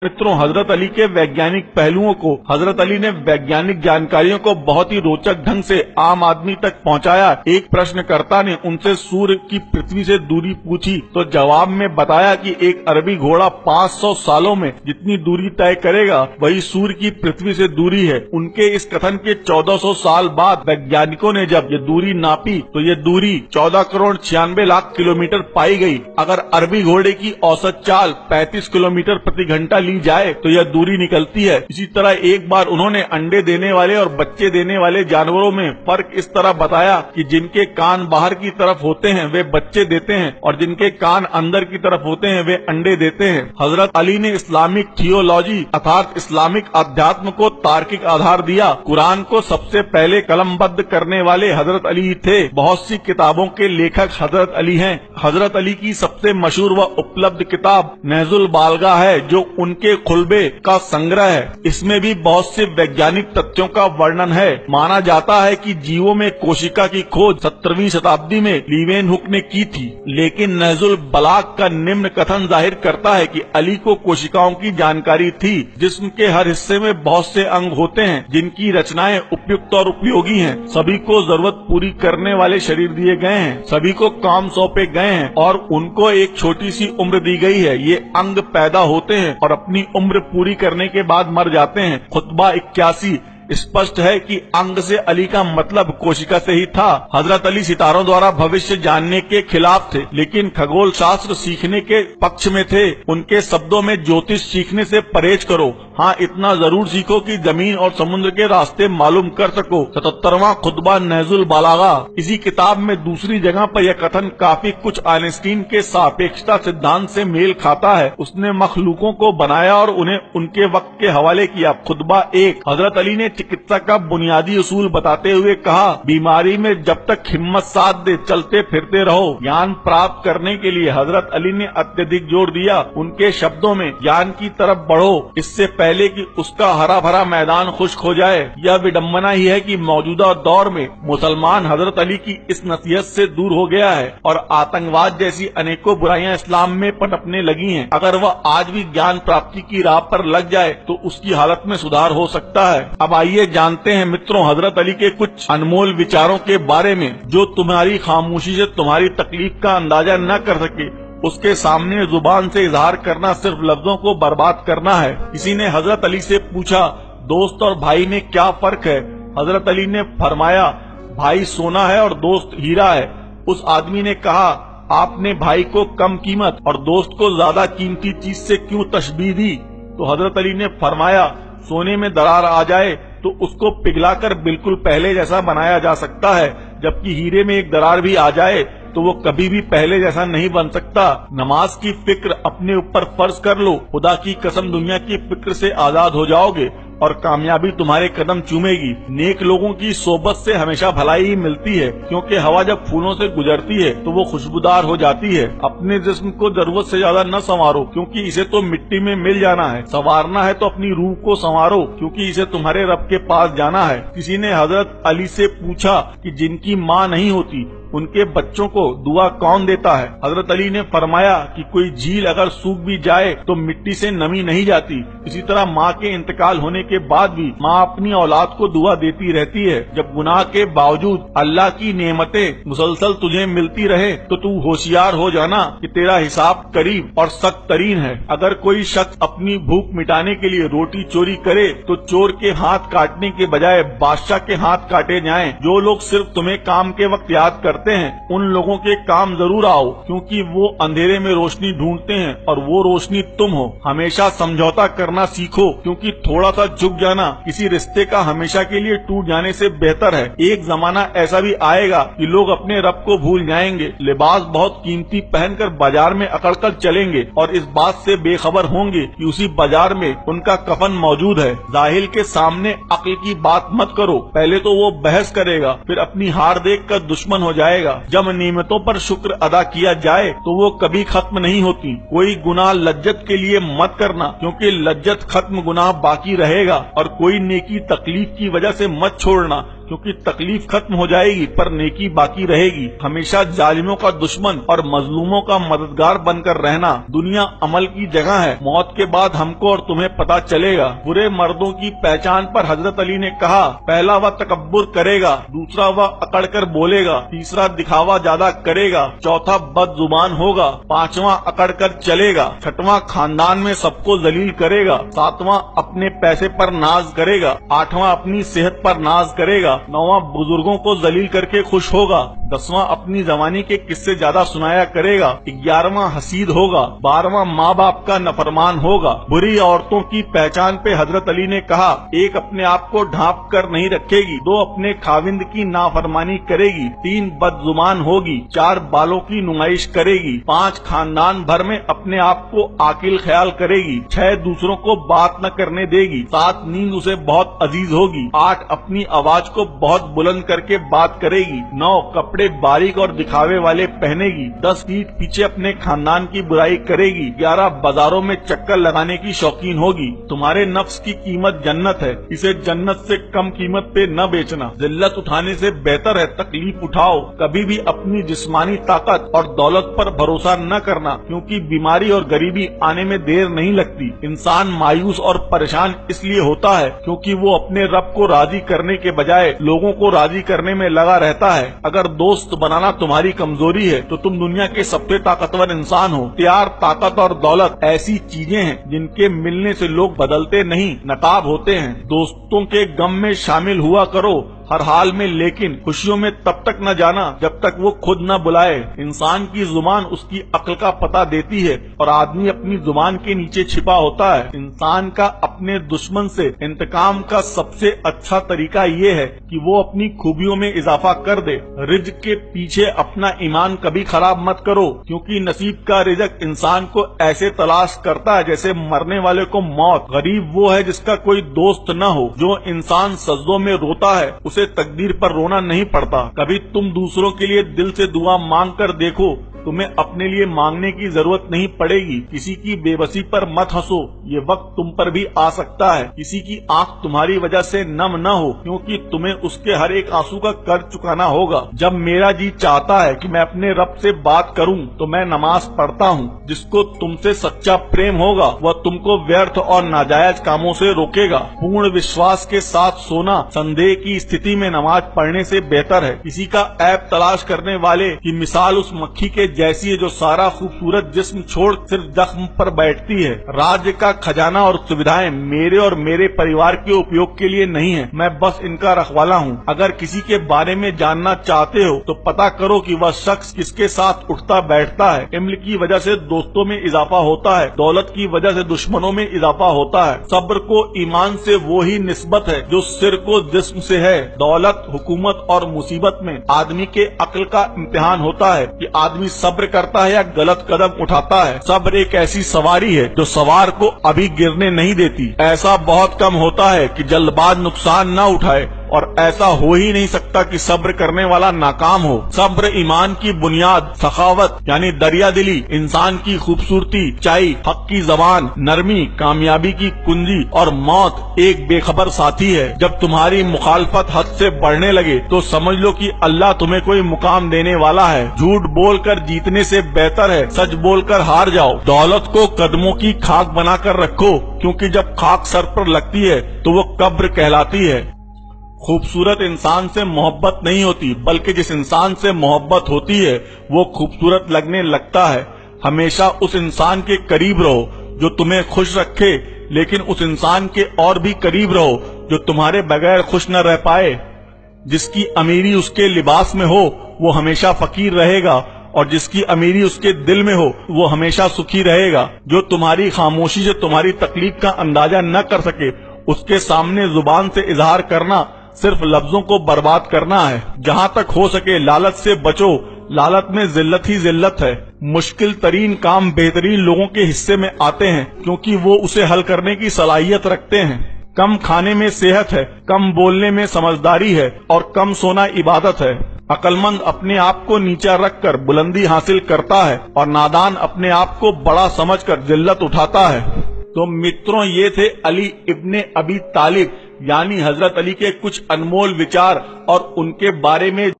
मित्रों, हजरत अली के वैज्ञानिक पहलुओं को हजरत अली ने वैज्ञानिक जानकारियों को बहुत ही रोचक ढंग से आम आदमी तक पहुंचाया। एक प्रश्नकर्ता ने उनसे सूर्य की पृथ्वी से दूरी पूछी तो जवाब में बताया कि एक अरबी घोड़ा 500 सालों में जितनी दूरी तय करेगा वही सूर्य की पृथ्वी से दूरी है। उनके इस कथन के 1400 साल बाद वैज्ञानिकों ने जब ये दूरी नापी तो ये दूरी 14 करोड़ 96 लाख किलोमीटर पाई गई। अगर अरबी घोड़े की औसत चाल 35 किलोमीटर प्रति घंटा ली जाए तो यह दूरी निकलती है। इसी तरह एक बार उन्होंने अंडे देने वाले और बच्चे देने वाले जानवरों में फर्क इस तरह बताया कि जिनके कान बाहर की तरफ होते हैं वे बच्चे देते हैं और जिनके कान अंदर की तरफ होते हैं वे अंडे देते हैं। हजरत अली ने इस्लामिक थियोलॉजी अर्थात इस्लामिक अध्यात्म को तार्किक आधार दिया। कुरान को सबसे पहले कलमबद्ध करने वाले हजरत अली थे। बहुत सी किताबों के लेखक हजरत अली हैं। हजरत अली की सबसे मशहूर व उपलब्ध किताब नहजुल बालगा है जो उनके खुलबे का संग्रह है। इसमें भी बहुत से वैज्ञानिक तथ्यों का वर्णन है। माना जाता है कि जीवों में कोशिका की खोज 17वीं शताब्दी में लीवेनहुक ने की थी, लेकिन नहजुल बलाग का निम्न कथन जाहिर करता है कि अली को कोशिकाओं की जानकारी थी। जिस्म के हर हिस्से में बहुत से अंग होते हैं जिनकी रचनाएं उपयुक्त और उपयोगी हैं। सभी को जरूरत पूरी करने वाले शरीर दिए गए हैं, सभी को काम सौंपे गए हैं और उनको एक छोटी सी उम्र दी गई है। ये अंग पैदा होते हैं और अपनी उम्र पूरी करने के बाद मर जाते हैं। खुतबा 81 स्पष्ट है कि अंग से अली का मतलब कोशिका से ही था। हजरत अली सितारों द्वारा भविष्य जानने के खिलाफ थे, लेकिन खगोल शास्त्र सीखने के पक्ष में थे। उनके शब्दों में ज्योतिष सीखने से परहेज करो, हाँ इतना जरूर सीखो कि जमीन और समुद्र के रास्ते मालूम कर सको। 77वां खुतबा नहजुल बालागा। इसी किताब में दूसरी जगह पर यह कथन काफी कुछ आइंस्टीन के सापेक्षता सिद्धांत से मेल खाता है। उसने मखलूकों को बनाया और उन्हें उनके वक्त के हवाले किया। खुतबा 1। हजरत अली ने चिकित्सा का बुनियादी उसूल बताते हुए कहा, बीमारी में जब तक हिम्मत साथ दे चलते फिरते रहो। ज्ञान प्राप्त करने के लिए हजरत अली ने अत्यधिक जोर दिया। उनके शब्दों में ज्ञान की तरफ बढ़ो इससे पहले कि उसका हरा भरा मैदान खुश्क हो जाए। यह विडम्बना ही है कि मौजूदा दौर में मुसलमान हजरत अली की इस नसीहत से दूर हो गया है और आतंकवाद जैसी अनेकों बुराइयां इस्लाम में पनपने लगी हैं। अगर वह आज भी ज्ञान प्राप्ति की राह पर लग जाए तो उसकी हालत में सुधार हो सकता है। अब आइए जानते हैं मित्रों हजरत अली के कुछ अनमोल विचारों के बारे में। जो तुम्हारी खामोशी से तुम्हारी तकलीफ का अंदाजा न कर सके उसके सामने जुबान से इजहार करना सिर्फ लफ्जों को बर्बाद करना है। किसी ने हजरत अली से पूछा, दोस्त और भाई में क्या फर्क है? हजरत अली ने फरमाया, भाई सोना है और दोस्त हीरा है। उस आदमी ने कहा, आपने भाई को कम कीमत और दोस्त को ज्यादा कीमती चीज से क्यों तशबीह दी? तो हजरत अली ने फरमाया, सोने में दरार आ जाए तो उसको पिघलाकर बिल्कुल पहले जैसा बनाया जा सकता है, जबकि हीरे में एक दरार भी आ जाए तो वो कभी भी पहले जैसा नहीं बन सकता। नमाज की फिक्र अपने ऊपर फर्ज कर लो, खुदा की कसम दुनिया की फिक्र से आजाद हो जाओगे और कामयाबी तुम्हारे कदम चूमेगी। नेक लोगों की सोबत से हमेशा भलाई ही मिलती है, क्योंकि हवा जब फूलों से गुजरती है तो वो खुशबूदार हो जाती है। अपने जिस्म को जरूरत से ज्यादा न संवारो, क्योंकि इसे तो मिट्टी में मिल जाना है। संवारना है तो अपनी रूह को संवारो, क्योंकि इसे तुम्हारे रब के पास जाना है। किसी ने हजरत अली से पूछा कि जिनकी माँ नहीं होती उनके बच्चों को दुआ कौन देता है? हजरत अली ने फरमाया कि कोई झील अगर सूख भी जाए तो मिट्टी से नमी नहीं जाती। इसी तरह माँ के इंतकाल होने के बाद भी माँ अपनी औलाद को दुआ देती रहती है। जब गुनाह के बावजूद अल्लाह की नेमतें मुसलसल तुझे मिलती रहे तो तू होशियार हो जाना कि तेरा हिसाब करीब और सख्त तरीन है। अगर कोई शख्स अपनी भूख मिटाने के लिए रोटी चोरी करे तो चोर के हाथ काटने के बजाय बादशाह के हाथ काटे जाएं। जो लोग सिर्फ तुम्हें काम के वक्त याद करते हैं उन लोगों के काम जरूर आओ, क्योंकि वो अंधेरे में रोशनी ढूंढते हैं और वो रोशनी तुम हो। हमेशा समझौता करना सीखो, क्योंकि थोड़ा सा झुक जाना किसी रिश्ते का हमेशा के लिए टूट जाने से बेहतर है। एक जमाना ऐसा भी आएगा कि लोग अपने रब को भूल जाएंगे, लिबास बहुत कीमती पहनकर बाजार में अकड़कर चलेंगे और इस बात से बेखबर होंगे कि उसी बाजार में उनका कफन मौजूद है। जाहिल के सामने अक्ल की बात मत करो, पहले तो वो बहस करेगा फिर अपनी हार देखकर दुश्मन हो जाएगा। जब नियमतों पर शुक्र अदा किया जाए तो वो कभी खत्म नहीं होती। कोई गुनाह लज्जत के लिए मत करना, क्योंकि लज्जत खत्म गुनाह बाकी रहेगा, और कोई नेकी तकलीफ की वजह से मत छोड़ना, क्योंकि तकलीफ खत्म हो जाएगी पर नेकी बाकी रहेगी। हमेशा जालिमों का दुश्मन और मजलूमों का मददगार बनकर रहना। दुनिया अमल की जगह है, मौत के बाद हमको और तुम्हें पता चलेगा। बुरे मर्दों की पहचान पर हजरत अली ने कहा, पहला वह तकब्बुर करेगा, दूसरा वह अकड़ कर बोलेगा, तीसरा दिखावा ज्यादा करेगा, चौथा बदजुबान होगा, पांचवा अकड़ कर चलेगा, छठवां खानदान में सबको जलील करेगा, सातवां अपने पैसे पर नाज करेगा, आठवां अपनी सेहत पर नाज करेगा, नौवां बुजुर्गों को जलील करके खुश होगा, दसवां अपनी जवानी के किस्से ज्यादा सुनाया करेगा, 11वां हसीद होगा, 12वां माँ बाप का नफरमान होगा। बुरी औरतों की पहचान पे हजरत अली ने कहा, एक अपने आप को ढांप कर नहीं रखेगी, दो अपने खाविंद की नाफरमानी करेगी, 3 बदजुबान होगी, 4 बालों की नुमाइश करेगी, 5 खानदान भर में अपने आप को आकिल ख्याल करेगी, 6 दूसरों को बात न करने देगी, 7 नींद उसे बहुत अजीज होगी, 8 अपनी आवाज को बहुत बुलंद करके बात करेगी, 9 कपड़े बारीक और दिखावे वाले पहनेगी, 10 पीठ पीछे अपने खानदान की बुराई करेगी, 11 बाजारों में चक्कर लगाने की शौकीन होगी। तुम्हारे नफ्स की कीमत जन्नत है, इसे जन्नत से कम कीमत पे न बेचना। जिल्लत उठाने से बेहतर है तकलीफ उठाओ। कभी भी अपनी जिस्मानी ताकत और दौलत पर भरोसा न करना, क्योंकि बीमारी और गरीबी आने में देर नहीं लगती। इंसान मायूस और परेशान इसलिए होता है क्योंकि वो अपने रब को राजी करने के बजाय लोगों को राजी करने में लगा रहता है। अगर दोस्त बनाना तुम्हारी कमजोरी है तो तुम दुनिया के सबसे ताकतवर इंसान हो। प्यार, ताकत और दौलत ऐसी चीजें हैं जिनके मिलने से लोग बदलते नहीं, नकाब होते हैं। दोस्तों के गम में शामिल हुआ करो हर हाल में, लेकिन खुशियों में तब तक न जाना जब तक वो खुद न बुलाए। इंसान की जुबान उसकी अक्ल का पता देती है और आदमी अपनी जुबान के नीचे छिपा होता है। इंसान का अपने दुश्मन से इंतकाम का सबसे अच्छा तरीका ये है कि वो अपनी खूबियों में इजाफा कर दे। रिज्क के पीछे अपना ईमान कभी खराब मत करो, क्योंकि नसीब का रिज्क इंसान को ऐसे तलाश करता है जैसे मरने वाले को मौत। गरीब वो है जिसका कोई दोस्त न हो। जो इंसान सजदों में रोता है उसे तकदीर पर रोना नहीं पड़ता। कभी तुम दूसरों के लिए दिल से दुआ मांग कर देखो, तुम्हें अपने लिए मांगने की जरूरत नहीं पड़ेगी। किसी की बेबसी पर मत हंसो, ये वक्त तुम पर भी आ सकता है। किसी की आंख तुम्हारी वजह से नम न हो, क्योंकि तुम्हें उसके हर एक आंसू का कर्ज चुकाना होगा। जब मेरा जी चाहता है कि मैं अपने रब से बात करूं तो मैं नमाज पढ़ता हूं। जिसको तुमसे सच्चा प्रेम होगा वह तुमको व्यर्थ और नाजायज कामों से रोकेगा। पूर्ण विश्वास के साथ सोना संदेह की स्थिति में नमाज पढ़ने से बेहतर है। किसी का ऐब तलाश करने वाले की मिसाल उस मक्खी के जैसी है जो सारा खूबसूरत जिस्म छोड़ सिर्फ जख्म पर बैठती है। राज्य का खजाना और सुविधाएं मेरे और मेरे परिवार के उपयोग के लिए नहीं है, मैं बस इनका रखवाला हूँ। अगर किसी के बारे में जानना चाहते हो तो पता करो कि वह शख्स किसके साथ उठता बैठता है। इल्म की वजह से दोस्तों में इजाफा होता है, दौलत की वजह से दुश्मनों में इजाफा होता है। सब्र को ईमान से वो ही निस्बत है जो सिर को जिस्म से है। दौलत, हुकूमत और मुसीबत में आदमी के अक्ल का इम्तिहान होता है कि आदमी सब्र करता है या गलत कदम उठाता है। सब्र एक ऐसी सवारी है जो सवार को अभी गिरने नहीं देती। ऐसा बहुत कम होता है कि जल्दबाज नुकसान न उठाए, और ऐसा हो ही नहीं सकता कि सब्र करने वाला नाकाम हो। सब्र ईमान की बुनियाद, सखावत यानी दरिया दिली, इंसान की खूबसूरती, चाई, हक की जबान, नरमी, कामयाबी की कुंजी, और मौत एक बेखबर साथी है। जब तुम्हारी मुखालफत हद से बढ़ने लगे तो समझ लो कि अल्लाह तुम्हें कोई मुकाम देने वाला है। झूठ बोलकर जीतने से बेहतर है सच बोलकर हार जाओ। दौलत को कदमों की खाक बनाकर रखो, क्योंकि जब खाक सर पर लगती है तो वो कब्र कहलाती है। खूबसूरत इंसान से मोहब्बत नहीं होती, बल्कि जिस इंसान से मोहब्बत होती है वो खूबसूरत लगने लगता है। हमेशा उस इंसान के करीब रहो जो तुम्हें खुश रखे, लेकिन उस इंसान के और भी करीब रहो जो तुम्हारे बगैर खुश न रह पाए। जिसकी अमीरी उसके लिबास में हो वो हमेशा फकीर रहेगा, और जिसकी अमीरी उसके दिल में हो वो हमेशा सुखी रहेगा। जो तुम्हारी खामोशी से तुम्हारी तकलीफ का अंदाजा न कर सके उसके सामने जुबान से इजहार करना सिर्फ लफ्जों को बर्बाद करना है। जहाँ तक हो सके लालच से बचो, लालच में जिल्लत ही जिल्लत है। मुश्किल तरीन काम बेहतरीन लोगों के हिस्से में आते हैं, क्योंकि वो उसे हल करने की सलाहियत रखते हैं। कम खाने में सेहत है, कम बोलने में समझदारी है, और कम सोना इबादत है। अक्लमंद अपने आप को नीचा रखकर बुलंदी हासिल करता है, और नादान अपने आप को बड़ा समझकर जिल्लत उठाता है। तो मित्रों, ये थे अली इब्ने अबी तालिब, यानी हजरत अली के कुछ अनमोल विचार और उनके बारे में